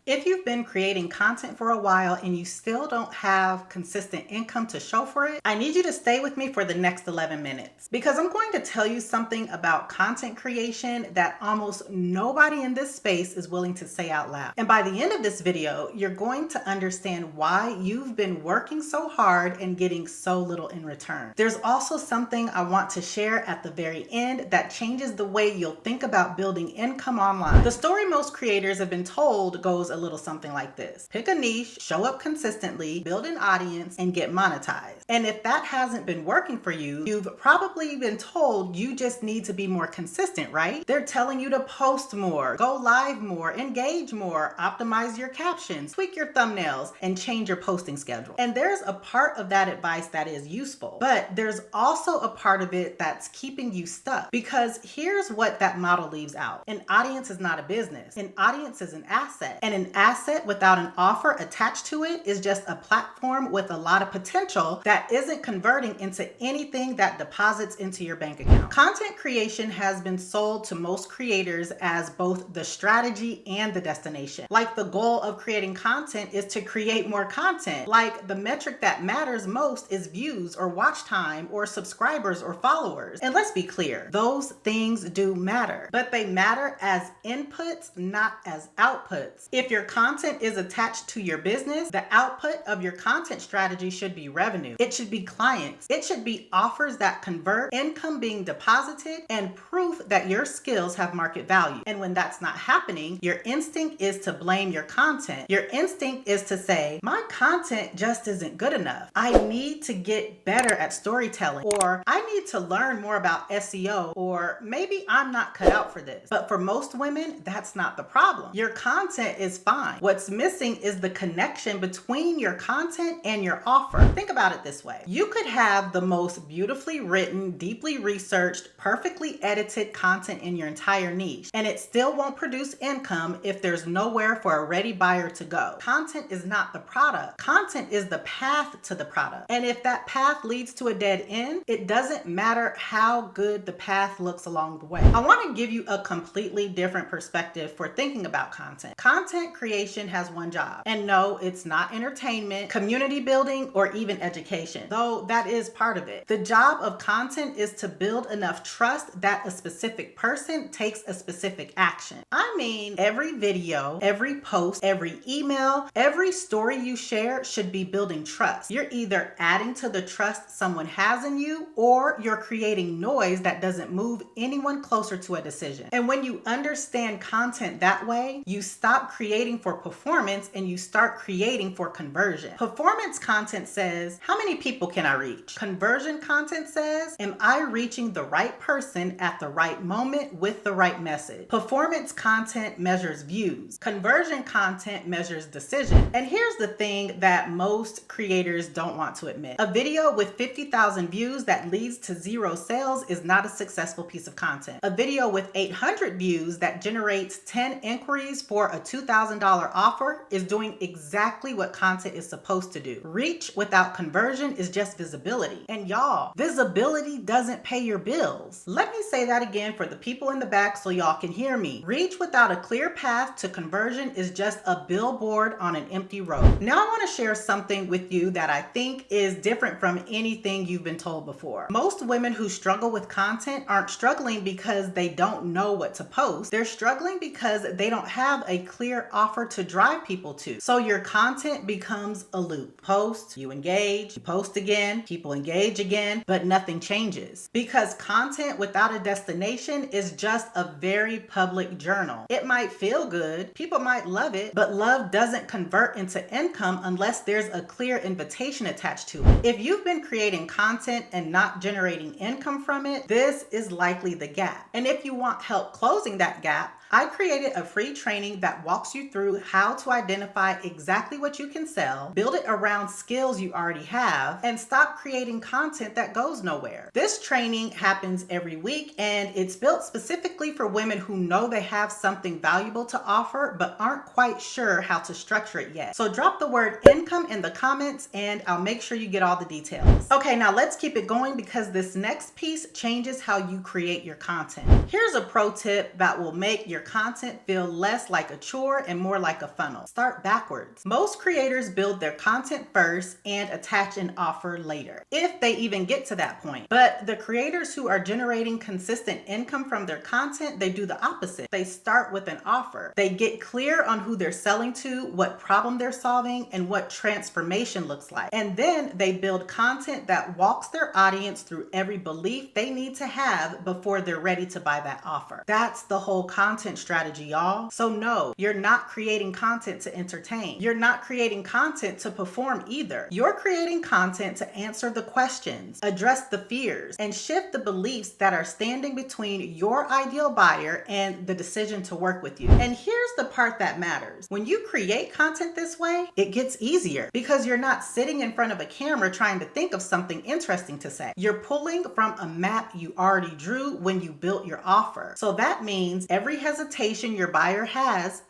If you've been creating content for a while and you still don't have consistent income to show for it, I need you to stay with me for the next 11 minutes because I'm going to tell you something about content creation that almost nobody in this space is willing to say out loud. And by the end of this video, you're going to understand why you've been working so hard and getting so little in return. There's also something I want to share at the very end that changes the way you'll think about building income online. The story most creators have been told goes a little something like this. Pick a niche, show up consistently, build an audience, and get monetized. And if that hasn't been working for you, you've probably been told you just need to be more consistent, right? They're telling you to post more, go live more, engage more, optimize your captions, tweak your thumbnails, and change your posting schedule. And there's a part of that advice that is useful, but there's also a part of it that's keeping you stuck, because here's what that model leaves out. An audience is not a business. An audience is an asset, and an asset without an offer attached to it is just a platform with a lot of potential that isn't converting into anything that deposits into your bank account. Content creation has been sold to most creators as both the strategy and the destination. Like the goal of creating content is to create more content. Like the metric that matters most is views or watch time or subscribers or followers. And let's be clear, those things do matter, but they matter as inputs, not as outputs. If your content is attached to your business, the output of your content strategy should be revenue. It should be clients. It should be offers that convert, income being deposited, and proof that your skills have market value. And when that's not happening, your instinct is to blame your content. Your instinct is to say, my content just isn't good enough. I need to get better at storytelling, or I need to learn more about SEO, or maybe I'm not cut out for this. But for most women, that's not the problem. Your content is fine. What's missing is the connection between your content and your offer. Think about it this way. You could have the most beautifully written, deeply researched, perfectly edited content in your entire niche, and it still won't produce income if there's nowhere for a ready buyer to go. Content is not the product. Content is the path to the product. And if that path leads to a dead end, it doesn't matter how good the path looks along the way. I want to give you a completely different perspective for thinking about content. Content creation has one job. And no, it's not entertainment, community building, or even education, though that is part of it. The job of content is to build enough trust that a specific person takes a specific action. I mean, every video, every post, every email, every story you share should be building trust. You're either adding to the trust someone has in you, or you're creating noise that doesn't move anyone closer to a decision. And when you understand content that way, you stop creating for performance and you start creating for conversion. Performance content says, how many people can I reach? Conversion content says, am I reaching the right person at the right moment with the right message? Performance content measures views. Conversion content measures decision. And here's the thing that most creators don't want to admit. A video with 50,000 views that leads to 0 sales is not a successful piece of content. A video with 800 views that generates 10 inquiries for a $2,000 offer is doing exactly what content is supposed to do. Reach without conversion is just visibility. And y'all, visibility doesn't pay your bills. Let me say that again for the people in the back so y'all can hear me. Reach without a clear path to conversion is just a billboard on an empty road. Now I want to share something with you that I think is different from anything you've been told before. Most women who struggle with content aren't struggling because they don't know what to post. They're struggling because they don't have a clear offer to drive people to. So your content becomes a loop. Post, you engage, you post again, people engage again, but nothing changes. Because content without a destination is just a very public journal. It might feel good, people might love it, but love doesn't convert into income unless there's a clear invitation attached to it. If you've been creating content and not generating income from it, this is likely the gap. And if you want help closing that gap, I created a free training that walks you through how to identify exactly what you can sell, build it around skills you already have, and stop creating content that goes nowhere. This training happens every week, and it's built specifically for women who know they have something valuable to offer but aren't quite sure how to structure it yet. So drop the word income in the comments and I'll make sure you get all the details. Okay, now let's keep it going because this next piece changes how you create your content. Here's a pro tip that will make your your content feel less like a chore and more like a funnel. Start backwards. Most creators build their content first and attach an offer later, if they even get to that point. But the creators who are generating consistent income from their content, they do the opposite. They start with an offer. They get clear on who they're selling to, what problem they're solving, and what transformation looks like. And then they build content that walks their audience through every belief they need to have before they're ready to buy that offer. That's the whole content strategy, y'all. So no, you're not creating content to entertain. You're not creating content to perform either. You're creating content to answer the questions, address the fears, and shift the beliefs that are standing between your ideal buyer and the decision to work with you. And here's the part that matters. When you create content this way, it gets easier because you're not sitting in front of a camera trying to think of something interesting to say. You're pulling from a map you already drew when you built your offer. So that means every hesitation your buyer has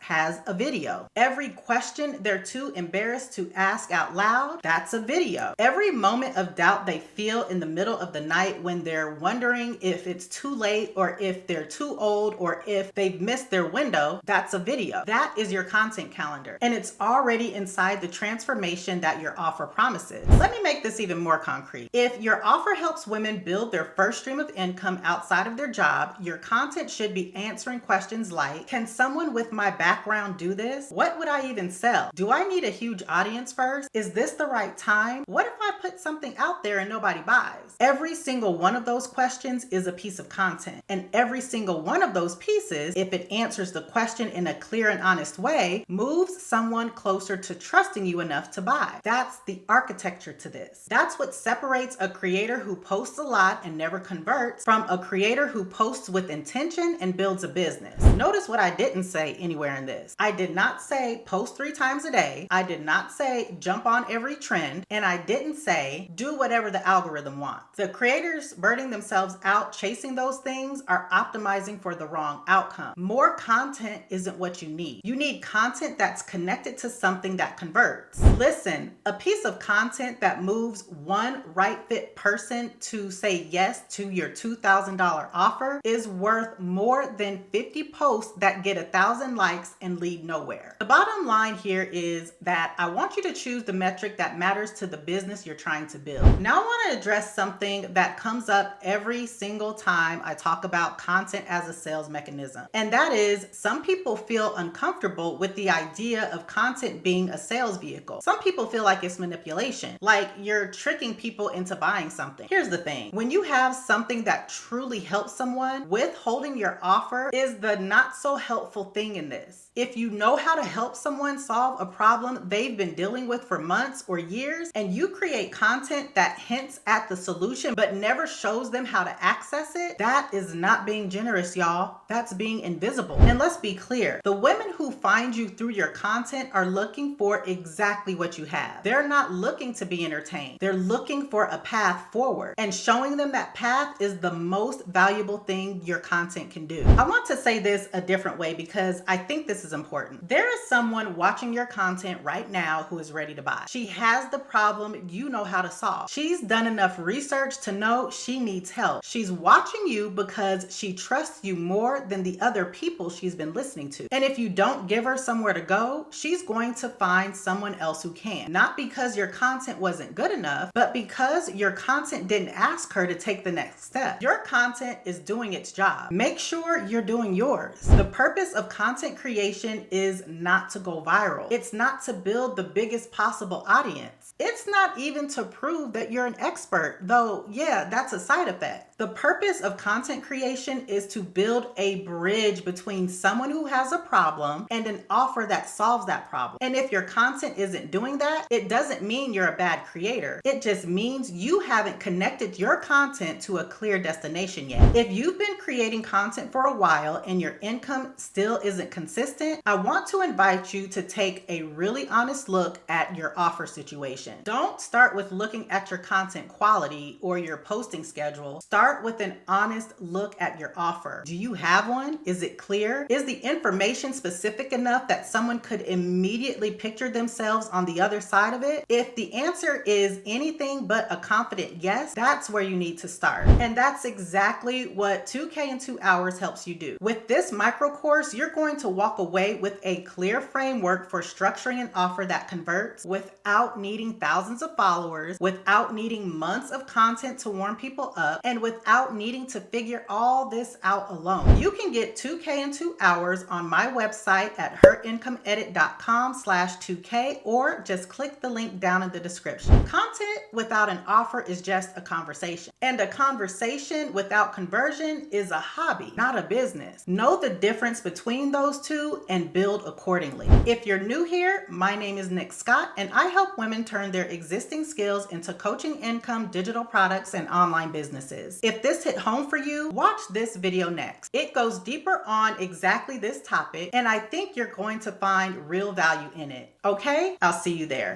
a video. Every question they're too embarrassed to ask out loud, that's a video. Every moment of doubt they feel in the middle of the night when they're wondering if it's too late or if they're too old or if they've missed their window, that's a video. That is your content calendar, and it's already inside the transformation that your offer promises. Let me make this even more concrete. If your offer helps women build their first stream of income outside of their job, your content should be answering questions like, can someone with my background do this? What would I even sell? Do I need a huge audience first? Is this the right time? What if I put something out there and nobody buys? Every single one of those questions is a piece of content. And every single one of those pieces, if it answers the question in a clear and honest way, moves someone closer to trusting you enough to buy. That's the architecture to this. That's what separates a creator who posts a lot and never converts from a creator who posts with intention and builds a business. Notice what I didn't say anywhere in this. I did not say post 3 times a day. I did not say jump on every trend. And I didn't say do whatever the algorithm wants. The creators burning themselves out chasing those things are optimizing for the wrong outcome. More content isn't what you need. You need content that's connected to something that converts. Listen, a piece of content that moves one right fit person to say yes to your $2,000 offer is worth more than 50 posts that get 1,000 likes and lead nowhere. The bottom line here is that I want you to choose the metric that matters to the business you're trying to build. Now I want to address something that comes up every single time I talk about content as a sales mechanism. And that is, some people feel uncomfortable with the idea of content being a sales vehicle. Some people feel like it's manipulation, like you're tricking people into buying something. Here's the thing. When you have something that truly helps someone, withholding your offer is the not so helpful thing in this. If you know how to help someone solve a problem they've been dealing with for months or years, and you create content that hints at the solution but never shows them how to access it, that is not being generous, y'all. That's being invisible. And let's be clear, the women who find you through your content are looking for exactly what you have. They're not looking to be entertained. They're looking for a path forward, and showing them that path is the most valuable thing your content can do. I want to say this a different way because I think this is important. There is someone watching your content right now who is ready to buy. She has the problem you know how to solve. She's done enough research to know she needs help. She's watching you because she trusts you more than the other people she's been listening to. And if you don't give her somewhere to go, she's going to find someone else who can. Not because your content wasn't good enough, but because your content didn't ask her to take the next step. Your content is doing its job. Make sure you're doing yours. The purpose of content creation is not to go viral. It's not to build the biggest possible audience. It's not even to prove that you're an expert, though, yeah, that's a side effect. The purpose of content creation is to build a bridge between someone who has a problem and an offer that solves that problem. And if your content isn't doing that, it doesn't mean you're a bad creator. It just means you haven't connected your content to a clear destination yet. If you've been creating content for a while and your income still isn't consistent, content, I want to invite you to take a really honest look at your offer situation. Don't start with looking at your content quality or your posting schedule. Start with an honest look at your offer. Do you have one? Is it clear? Is the information specific enough that someone could immediately picture themselves on the other side of it? If the answer is anything but a confident yes, that's where you need to start. And that's exactly what 2K in 2 hours helps you do. With this micro course, you're going to walk away with a clear framework for structuring an offer that converts without needing thousands of followers, without needing months of content to warm people up, and without needing to figure all this out alone. You can get 2K in 2 hours on my website at herincomeedit.com/2K, or just click the link down in the description. Content without an offer is just a conversation, and a conversation without conversion is a hobby, not a business. Know the difference between those two and build accordingly. If you're new here, my name is Nick Scott, and I help women turn their existing skills into coaching income, digital products, and online businesses. If this hit home for you, watch this video next. It goes deeper on exactly this topic, and I think you're going to find real value in it. Okay? I'll see you there.